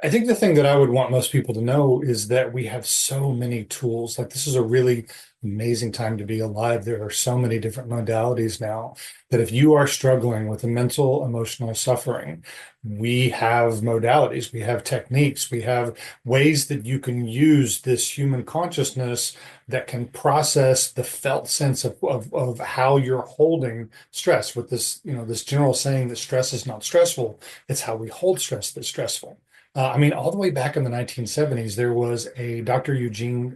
I think the thing that I would want most people to know is that we have so many tools. Like, this is a really amazing time to be alive. There are so many different modalities now that if you are struggling with a mental, emotional suffering, we have modalities, we have techniques, we have ways that you can use this human consciousness that can process the felt sense of how you're holding stress with this, this general saying that stress is not stressful. It's how we hold stress that's stressful. I mean, all the way back in the 1970s, there was a Dr. Eugene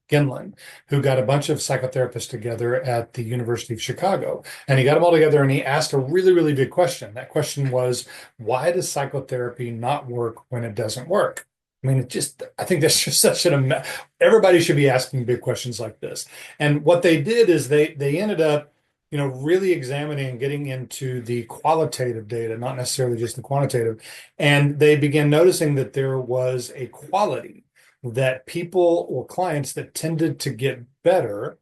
Gendlin who got a bunch of psychotherapists together at the University of Chicago. And he got them all together and he asked a really, really big question. That question was, why does psychotherapy not work when it doesn't work? I mean, I think that's just such everybody should be asking big questions like this. And what they did is they ended up really examining and getting into the qualitative data, not necessarily just the quantitative. And they began noticing that there was a quality that people or clients that tended to get better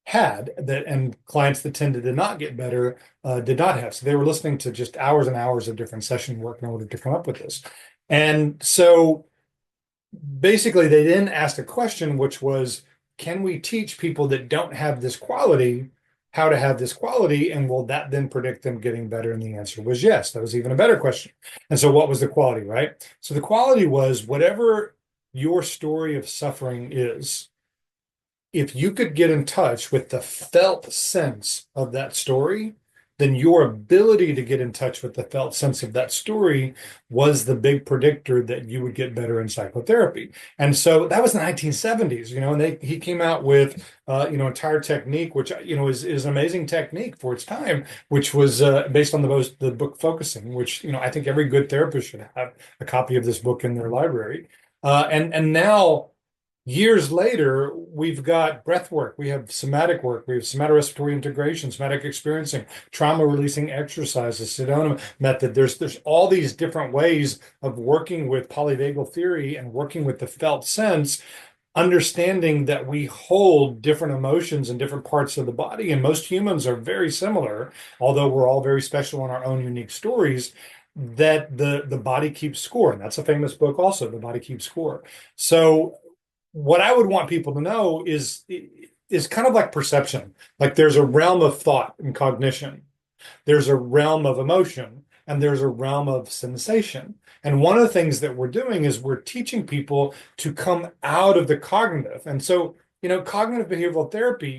had that, and clients that tended to not get better did not have. So they were listening to just hours and hours of different session work in order to come up with this. And so basically, they then asked a question, which was, can we teach people that don't have this quality how to have this quality? And will that then predict them getting better? And the answer was yes. That was even a better question. And so, what was the quality, right? So, the quality was whatever your story of suffering is, if you could get in touch with the felt sense of that story, then your ability to get in touch with the felt sense of that story was the big predictor that you would get better in psychotherapy. And so that was the 1970s, and he came out with, entire technique, which, is an amazing technique for its time, which was based on the book Focusing, which, I think every good therapist should have a copy of this book in their library. And now, years later, we've got breath work, we have somatic work, we have somatorespiratory integration, somatic experiencing, trauma releasing exercises, Sedona method. There's all these different ways of working with polyvagal theory and working with the felt sense, understanding that we hold different emotions in different parts of the body. And most humans are very similar, although we're all very special in our own unique stories. That the body keeps score. And that's a famous book also, The Body Keeps Score. So what I would want people to know is kind of like perception. Like, there's a realm of thought and cognition, there's a realm of emotion, and there's a realm of sensation. And one of the things that we're doing is we're teaching people to come out of the cognitive. And so, cognitive behavioral therapy,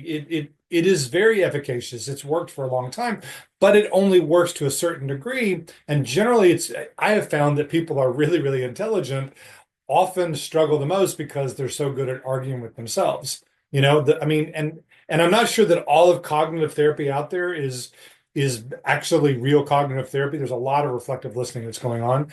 it is very efficacious. It's worked for a long time, but it only works to a certain degree. And generally, I have found that people are really, really intelligent often struggle the most because they're so good at arguing with themselves. I mean, and I'm not sure that all of cognitive therapy out there is actually real cognitive therapy. There's a lot of reflective listening that's going on.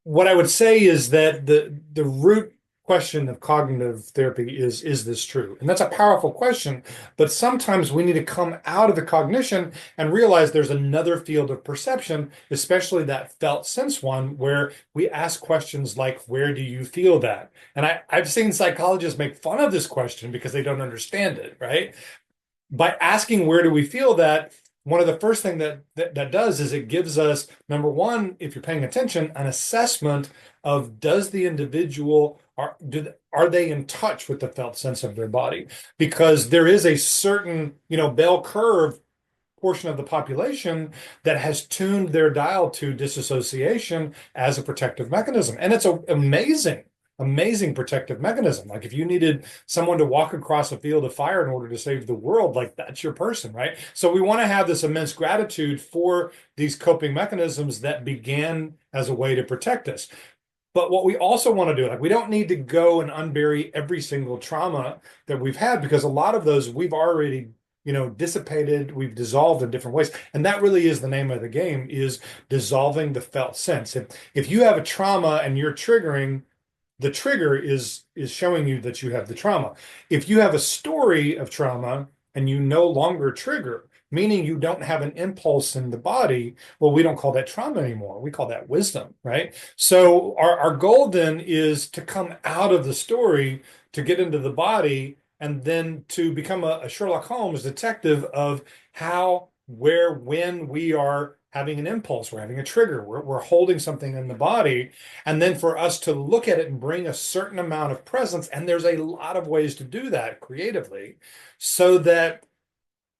What I would say is that the root question of cognitive therapy is this true? And that's a powerful question, but sometimes we need to come out of the cognition and realize there's another field of perception, especially that felt sense one, where we ask questions like, where do you feel that? And I've seen psychologists make fun of this question because they don't understand it, right? By asking where do we feel that, one of the first thing that does is it gives us, number one, if you're paying attention, an assessment of, does the individual are they in touch with the felt sense of their body? Because there is a certain, bell curve portion of the population that has tuned their dial to disassociation as a protective mechanism. And it's amazing, amazing protective mechanism. Like, if you needed someone to walk across a field of fire in order to save the world, like, that's your person, right? So we want to have this immense gratitude for these coping mechanisms that began as a way to protect us. But what we also want to do, like, we don't need to go and unbury every single trauma that we've had, because a lot of those we've already, dissipated, we've dissolved in different ways. And that really is the name of the game, is dissolving the felt sense. If you have a trauma and you're triggering, the trigger is showing you that you have the trauma. If you have a story of trauma and you no longer trigger, meaning you don't have an impulse in the body, well, we don't call that trauma anymore. We call that wisdom, right? So our goal then is to come out of the story, to get into the body, and then to become a Sherlock Holmes detective of how, where, when we are having an impulse, we're having a trigger, we're holding something in the body. And then for us to look at it and bring a certain amount of presence, and there's a lot of ways to do that creatively, so that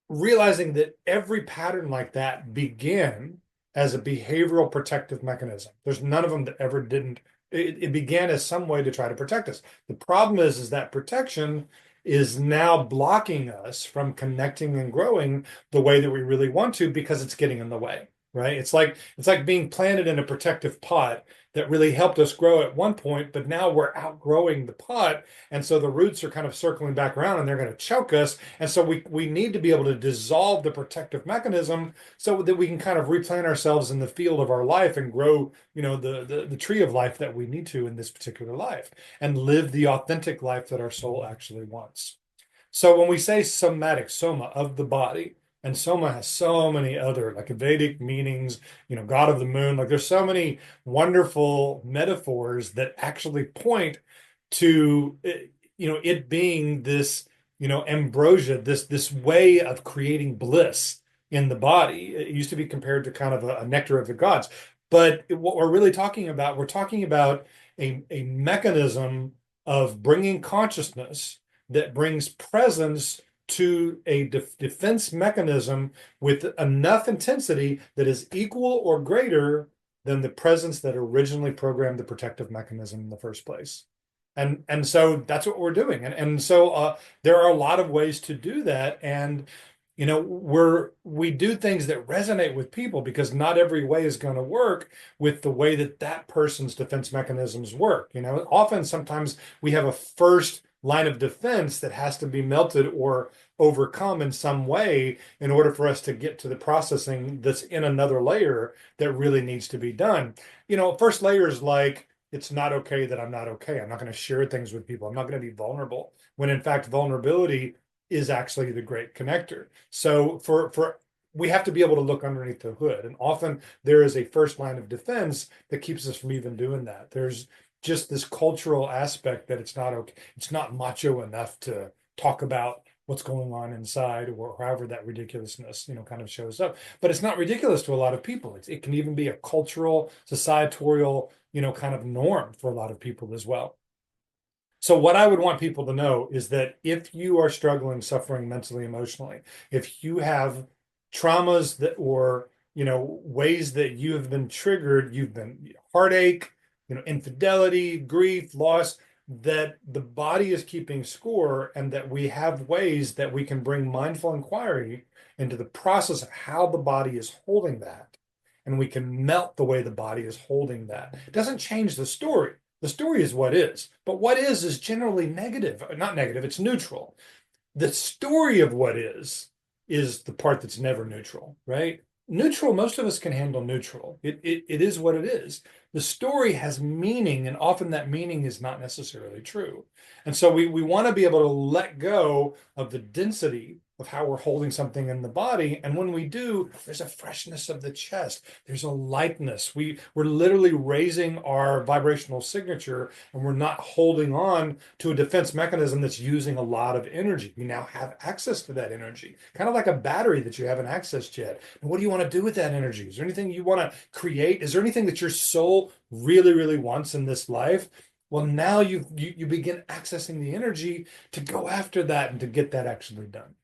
realizing that every pattern like that began as a behavioral protective mechanism. There's none of them that ever didn't. It began as some way to try to protect us. The problem is that protection is now blocking us from connecting and growing the way that we really want to because it's getting in the way, right? It's like being planted in a protective pot that really helped us grow at one point, but now we're outgrowing the pot, and so the roots are kind of circling back around and they're going to choke us. And so we need to be able to dissolve the protective mechanism so that we can kind of replant ourselves in the field of our life and grow, the tree of life that we need to in this particular life, and live the authentic life that our soul actually wants. So when we say somatic, soma, of the body, and soma has so many other like Vedic meanings, God of the moon, like there's so many wonderful metaphors that actually point to it being this, ambrosia, this way of creating bliss in the body. It used to be compared to kind of a nectar of the gods. But what we're really talking about, we're talking about a mechanism of bringing consciousness that brings presence to a defense mechanism with enough intensity that is equal or greater than the presence that originally programmed the protective mechanism in the first place. And so that's what we're doing. And so there are a lot of ways to do that. And we do things that resonate with people because not every way is going to work with the way that that person's defense mechanisms work. Often sometimes we have a first line of defense that has to be melted or overcome in some way in order for us to get to the processing that's in another layer that really needs to be done. First layer is like, it's not okay that I'm not okay. I'm not going to share things with people. I'm not going to be vulnerable, when in fact vulnerability is actually the great connector. So for we have to be able to look underneath the hood, and often there is a first line of defense that keeps us from even doing that. There's just this cultural aspect that it's not okay, it's not macho enough to talk about what's going on inside, or however that ridiculousness kind of shows up. But it's not ridiculous to a lot of people. It can even be a cultural, societorial kind of norm for a lot of people as well. So what I would want people to know is that if you are struggling, suffering mentally, emotionally, if you have traumas that, or ways that you have been triggered, you've been heartache, infidelity, grief, loss, that the body is keeping score, and that we have ways that we can bring mindful inquiry into the process of how the body is holding that. And we can melt the way the body is holding that. It doesn't change the story. The story is what is, but what is generally negative, not negative, it's neutral. The story of what is the part that's never neutral, right? Neutral, most of us can handle neutral. It is what it is. The story has meaning, and often that meaning is not necessarily true. And so we want to be able to let go of the density of how we're holding something in the body. And when we do, there's a freshness of the chest. There's a lightness. We're literally raising our vibrational signature, and we're not holding on to a defense mechanism that's using a lot of energy. We now have access to that energy, kind of like a battery that you haven't accessed yet. And what do you want to do with that energy? Is there anything you want to create? Is there anything that your soul really, really wants in this life? Well, now you begin accessing the energy to go after that and to get that actually done.